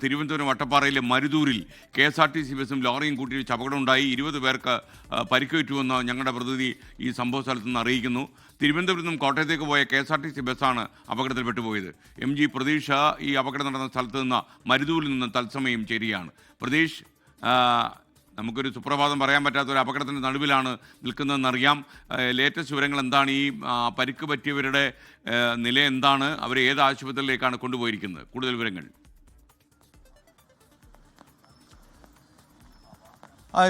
Thiruvananthapuram വട്ടപ്പാറയിലെ മരുതൂരിൽ KSRTC ബസ്സും ലോറിയും കൂട്ടിയിടിച്ച് അപകടമുണ്ടായി. 20 പേർക്ക് പരിക്കേറ്റുവെന്ന് ഞങ്ങളുടെ പ്രതിനിധി ഈ സംഭവ സ്ഥലത്ത് നിന്ന് അറിയിക്കുന്നു. തിരുവനന്തപുരത്ത് നിന്നും കോട്ടയത്തേക്ക് പോയ KSRTC ബസ്സാണ് അപകടത്തിൽപ്പെട്ടുപോയത്. MG പ്രതീഷ ഈ അപകടം നടന്ന സ്ഥലത്ത് നിന്ന് മരുതൂരിൽ നിന്ന് തത്സമയം ചേരുകയാണ്. പ്രതീഷ്, നമുക്കൊരു സുപ്രഭാതം പറയാൻ പറ്റാത്ത ഒരു അപകടത്തിൻ്റെ നടുവിലാണ് നിൽക്കുന്നതെന്നറിയാം. ലേറ്റസ്റ്റ് വിവരങ്ങൾ എന്താണ്? ഈ പരിക്ക് പറ്റിയവരുടെ നില എന്താണ്? അവരെ ഏത് ആശുപത്രിയിലേക്കാണ് കൊണ്ടുപോയിരിക്കുന്നത്? കൂടുതൽ വിവരങ്ങൾ.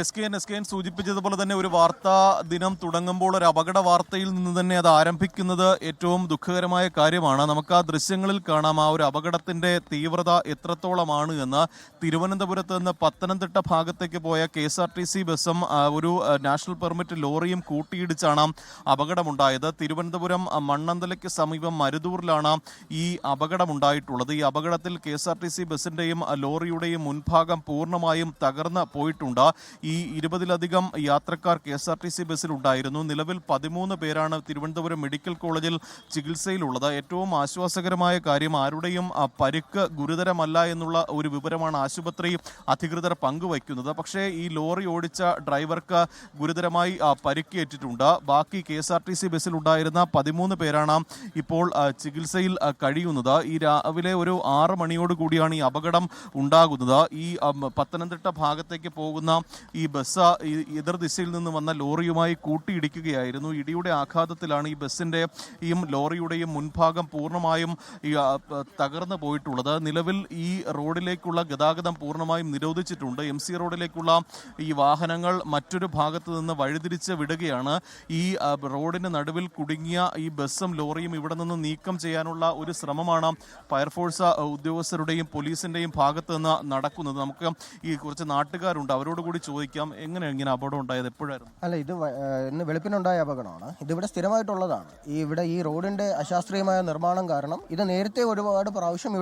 എസ് കെ എൻ സൂചിപ്പിച്ചതുപോലെ തന്നെ ഒരു വാർത്താ ദിനം തുടങ്ങുമ്പോൾ ഒരു അപകട വാർത്തയിൽ നിന്ന് തന്നെ അത് ആരംഭിക്കുന്നത് ഏറ്റവും ദുഃഖകരമായ കാര്യമാണ്. നമുക്ക് ആ ദൃശ്യങ്ങളിൽ കാണാം ആ ഒരു അപകടത്തിൻ്റെ തീവ്രത എത്രത്തോളമാണ് എന്ന്. തിരുവനന്തപുരത്ത് നിന്ന് പത്തനംതിട്ട ഭാഗത്തേക്ക് പോയ KSRTC ബസ്സും ഒരു നാഷണൽ പെർമിറ്റ് ലോറിയും കൂട്ടിയിടിച്ചാണ് അപകടമുണ്ടായത്. തിരുവനന്തപുരം മണ്ണന്തലയ്ക്ക് സമീപം മരുതൂരിലാണ് ഈ അപകടമുണ്ടായിട്ടുള്ളത്. ഈ അപകടത്തിൽ KSRTC ബസ്സിൻ്റെയും ലോറിയുടെയും മുൻഭാഗം പൂർണ്ണമായും തകർന്ന് പോയിട്ടുണ്ട്. ഈ 20-ലധികം യാത്രക്കാർ KSRTC ബസ്സിലുണ്ടായിരുന്നു. നിലവിൽ 13 പേരാണ് തിരുവനന്തപുരം മെഡിക്കൽ കോളേജിൽ ചികിത്സയിലുള്ളത്. ഏറ്റവും ആശ്വാസകരമായ കാര്യം ആരുടെയും പരിക്ക് ഗുരുതരമല്ല എന്നുള്ള ഒരു വിവരമാണ് ആശുപത്രി അധികൃതർ പങ്കുവയ്ക്കുന്നത്. പക്ഷേ ഈ ലോറി ഓടിച്ച ഡ്രൈവർക്ക് ഗുരുതരമായി പരിക്കേറ്റിട്ടുണ്ട്. ബാക്കി KSRTC ബസ്സിലുണ്ടായിരുന്ന 13 പേരാണ് ഇപ്പോൾ ചികിത്സയിൽ കഴിയുന്നത്. ഈ രാവിലെ ഒരു 6 മണിയോടുകൂടിയാണ് ഈ അപകടം ഉണ്ടാകുന്നത്. ഈ പത്തനംതിട്ട ഭാഗത്തേക്ക് പോകുന്ന ഈ ബസ് എതിർ ദിശയിൽ നിന്ന് വന്ന ലോറിയുമായി കൂട്ടിയിടിക്കുകയായിരുന്നു. ഇടിയുടെ ആഘാതത്തിലാണ് ഈ ബസ്സിൻ്റെയും ലോറിയുടെയും മുൻഭാഗം പൂർണ്ണമായും തകർന്നു പോയിട്ടുള്ളത്. നിലവിൽ ഈ റോഡിലേക്കുള്ള ഗതാഗതം പൂർണ്ണമായും നിരോധിച്ചിട്ടുണ്ട്. MC റോഡിലേക്കുള്ള ഈ വാഹനങ്ങൾ മറ്റൊരു ഭാഗത്ത് നിന്ന് വഴിതിരിച്ച് വിടുകയാണ്. ഈ റോഡിന് നടുവിൽ കുടുങ്ങിയ ഈ ബസ്സും ലോറിയും ഇവിടെ നിന്ന് നീക്കം ചെയ്യാനുള്ള ഒരു ശ്രമമാണ് ഫയർഫോഴ്സ് ഉദ്യോഗസ്ഥരുടെയും പോലീസിൻ്റെയും ഭാഗത്ത് നിന്ന് നടക്കുന്നത്. നമുക്ക് ഈ കുറച്ച് നാട്ടുകാരുണ്ട്, അവരോട് കൂടി ചോദിക്കാം, എങ്ങനെയാണ് ഇങ്ങനെ അപകടം ഉണ്ടായത്? എപ്പോഴായിരുന്നു? അല്ല, ഇത് ഇന്ന് വെളുപ്പിനുണ്ടായ അപകടമാണ്. ഇതിവിടെ സ്ഥിരമായിട്ടുള്ളതാണ്. ഇവിടെ ഈ റോഡിൻ്റെ അശാസ്ത്രീയമായ നിർമ്മാണം കാരണം ഇത് നേരത്തെ ഒരുപാട് പ്രാവശ്യം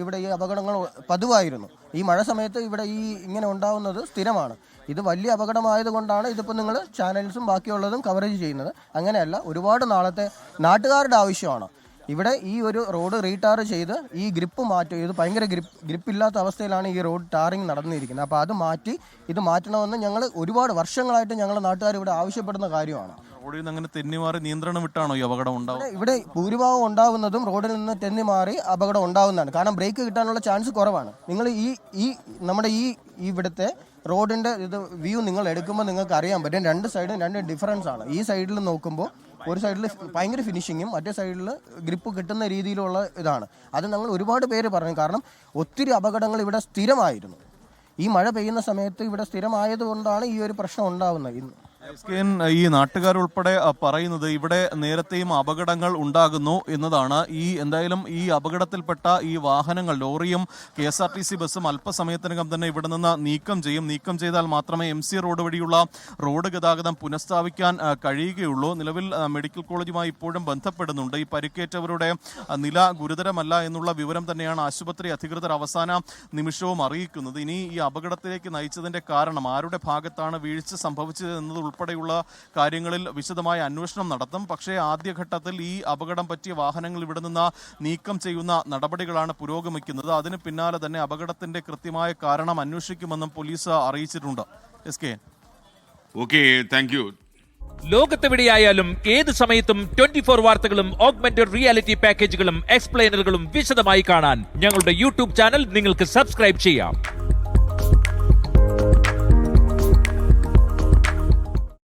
ഇവിടെ ഈ അപകടങ്ങൾ പതിവായിരുന്നു. ഈ മഴ സമയത്ത് ഇവിടെ ഇങ്ങനെ ഉണ്ടാവുന്നത് സ്ഥിരമാണ്. ഇത് വലിയ അപകടമായതുകൊണ്ടാണ് ഇതിപ്പോൾ നിങ്ങൾ ചാനൽസും ബാക്കിയുള്ളതും കവറേജ് ചെയ്യുന്നത്. അങ്ങനെയല്ല, ഒരുപാട് നാളത്തെ നാട്ടുകാരുടെ ആവശ്യമാണ്. ഇവിടെ ഈ ഒരു റോഡ് റീടാർ ചെയ്ത് ഈ ഗ്രിപ്പ് മാറ്റും. ഇത് ഭയങ്കര ഗ്രിപ്പില്ലാത്ത അവസ്ഥയിലാണ് ഈ റോഡ് ടാറിങ് നടന്നിരിക്കുന്നത്. അപ്പോൾ അത് മാറ്റി ഇത് മാറ്റണമെന്ന് ഞങ്ങൾ ഒരുപാട് വർഷങ്ങളായിട്ട് ഞങ്ങൾ നാട്ടുകാർ ഇവിടെ ആവശ്യപ്പെടുന്ന കാര്യമാണ്. റോഡിൽ നിന്ന് അങ്ങനെ തെന്നിമാറി നിയന്ത്രണം വിട്ടാണോ ഈ അപകടം ഉണ്ടാവുന്നത്? ഇവിടെ ഭൂരിഭാഗം ഉണ്ടാകുന്നതും റോഡിൽ നിന്ന് തെന്നിമാറി അപകടം ഉണ്ടാകുന്നതാണ്. കാരണം ബ്രേക്ക് കിട്ടാനുള്ള ചാൻസ് കുറവാണ്. നിങ്ങൾ നമ്മുടെ ഇവിടുത്തെ റോഡിൻ്റെ വ്യൂ നിങ്ങൾ എടുക്കുമ്പോൾ നിങ്ങൾക്ക് അറിയാൻ പറ്റും. രണ്ട് സൈഡും രണ്ട് ഡിഫറൻസ് ആണ്. ഈ സൈഡിൽ നോക്കുമ്പോൾ ഒരു സൈഡിൽ ഭയങ്കര ഫിനിഷിങ്ങും മറ്റേ സൈഡിൽ ഗ്രിപ്പ് കിട്ടുന്ന രീതിയിലുള്ള ഇതാണ്. അത് ഞങ്ങൾ ഒരുപാട് പേര് പറഞ്ഞു. കാരണം ഒത്തിരി അപകടങ്ങൾ ഇവിടെ സ്ഥിരമായിരുന്നു. ഈ മഴ പെയ്യുന്ന സമയത്ത് ഇവിടെ സ്ഥിരമായതുകൊണ്ടാണ് ഈ ഒരു പ്രശ്നം ഉണ്ടാകുന്നത്. ഈ നാട്ടുകാരുൾപ്പെടെ പറയുന്നത് ഇവിടെ നേരത്തെയും അപകടങ്ങൾ ഉണ്ടാകുന്നു എന്നതാണ്. എന്തായാലും ഈ അപകടത്തിൽപ്പെട്ട ഈ വാഹനങ്ങൾ ലോറിയും KSRTC ബസ്സും അല്പസമയത്തിനകം തന്നെ ഇവിടെ നിന്ന് നീക്കം ചെയ്താൽ മാത്രമേ MC റോഡ് വഴിയുള്ള റോഡ് ഗതാഗതം പുനഃസ്ഥാപിക്കാൻ കഴിയുകയുള്ളൂ. നിലവിൽ മെഡിക്കൽ കോളേജുമായി ഇപ്പോഴും ബന്ധപ്പെടുന്നുണ്ട്. ഈ പരിക്കേറ്റവരുടെ നില ഗുരുതരമല്ല എന്നുള്ള വിവരം തന്നെയാണ് ആശുപത്രി അധികൃതർ അവസാന നിമിഷവും അറിയിക്കുന്നത്. ഇനി ഈ അപകടത്തിലേക്ക് നയിച്ചതിന്റെ കാരണം, ആരുടെ ഭാഗത്താണ് വീഴ്ച സംഭവിച്ചത് എന്നത് ഉൾപ്പെടെയുള്ള കാര്യങ്ങളിൽ വിശദമായ അന്വേഷണം നടത്തും. പക്ഷേ ആദ്യഘട്ടത്തിൽ ഈ അപകടം പറ്റിയ വാഹനങ്ങൾ ഇവിടെ നിന്ന് നീക്കം ചെയ്യുന്ന നടപടികളാണ് പുരോഗമിക്കുന്നത്. അതിന് പിന്നാലെ തന്നെ അപകടത്തിന്റെ കൃത്യമായ കാരണം അന്വേഷിക്കുമെന്നും പോലീസ് അറിയിച്ചിട്ടുണ്ട്. ലോകത്തെവിടെയായാലും ഏത് സമയത്തും 24 വാർത്തകളും ഓഗ്മെന്റഡ് റിയാലിറ്റി പാക്കേജുകളും എക്സ്പ്ലെയിനറുകളും വിശദമായി കാണാൻ ഞങ്ങളുടെ YouTube ചാനൽ നിങ്ങൾക്ക് സബ്സ്ക്രൈബ് ചെയ്യാം.